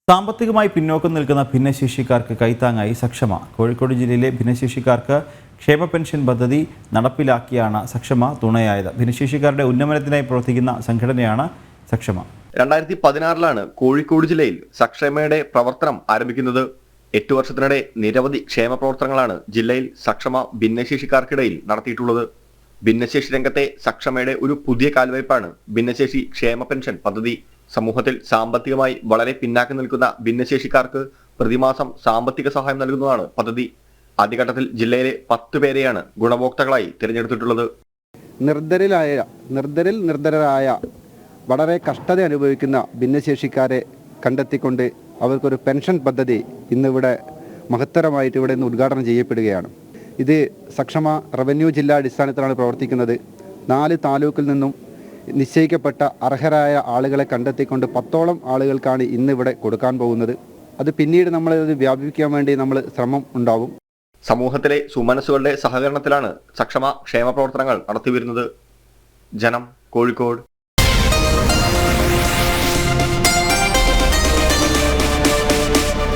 സാമ്പത്തികമായി പിന്നോക്കം നിൽക്കുന്ന ഭിന്നശേഷിക്കാർക്ക് കൈത്താങ്ങായി സക്ഷമ. കോഴിക്കോട് ജില്ലയിലെ ഭിന്നശേഷിക്കാർക്ക് ക്ഷേമ പെൻഷൻ പദ്ധതി നടപ്പിലാക്കിയാണ് സക്ഷമ തുണയായത്. ഭിന്നശേഷിക്കാരുടെ ഉന്നമനത്തിനായി പ്രവർത്തിക്കുന്ന സംഘടനയാണ് സക്ഷമ. 2016 കോഴിക്കോട് ജില്ലയിൽ സക്ഷമയുടെ പ്രവർത്തനം ആരംഭിക്കുന്നത്. 8 വർഷത്തിനിടെ നിരവധി ക്ഷേമ പ്രവർത്തനങ്ങളാണ് ജില്ലയിൽ സക്ഷമ ഭിന്നശേഷിക്കാർക്കിടയിൽ നടത്തിയിട്ടുള്ളത്. ഭിന്നശേഷി രംഗത്തെ സക്ഷമയുടെ ഒരു പുതിയ കാൽവയ്പാണ് ഭിന്നശേഷി ക്ഷേമ പെൻഷൻ പദ്ധതി. സമൂഹത്തിൽ സാമ്പത്തികമായി വളരെ പിന്നാക്കം നിൽക്കുന്ന ഭിന്നശേഷിക്കാർക്ക് പ്രതിമാസം സാമ്പത്തിക സഹായം നൽകുന്നതാണ് പദ്ധതി. ആദ്യഘട്ടത്തിൽ ജില്ലയിലെ 10 പേരെയാണ് ഗുണഭോക്താക്കളായി തിരഞ്ഞെടുത്തിട്ടുള്ളത്. നിർദ്ധരായ വളരെ കഷ്ടത അനുഭവിക്കുന്ന ഭിന്നശേഷിക്കാരെ കണ്ടെത്തിക്കൊണ്ട് അവർക്കൊരു പെൻഷൻ പദ്ധതി ഇന്നിവിടെ മഹത്തരമായിട്ട് ഇവിടെ നിന്ന് ഉദ്ഘാടനം ചെയ്യപ്പെടുകയാണ്. ഇത് സക്ഷമ റവന്യൂ ജില്ലാ അടിസ്ഥാനത്തിലാണ് പ്രവർത്തിക്കുന്നത്. 4 താലൂക്കിൽ നിന്നും നിശ്ചയിക്കപ്പെട്ട അർഹരായ ആളുകളെ കണ്ടെത്തിക്കൊണ്ട് 10ഓളം ആളുകൾക്കാണ് ഇന്നിവിടെ കൊടുക്കാൻ പോകുന്നത്. അത് പിന്നീട് നമ്മളത് വ്യാപിപ്പിക്കാൻ വേണ്ടി നമ്മൾ ശ്രമം ഉണ്ടാവും. സമൂഹത്തിലെ സുമനസ്സുകളുടെ സഹകരണത്തിലാണ് സക്ഷമ ക്ഷേമ പ്രവർത്തനങ്ങൾ നടത്തിവരുന്നത്. ജനം, കോഴിക്കോട്.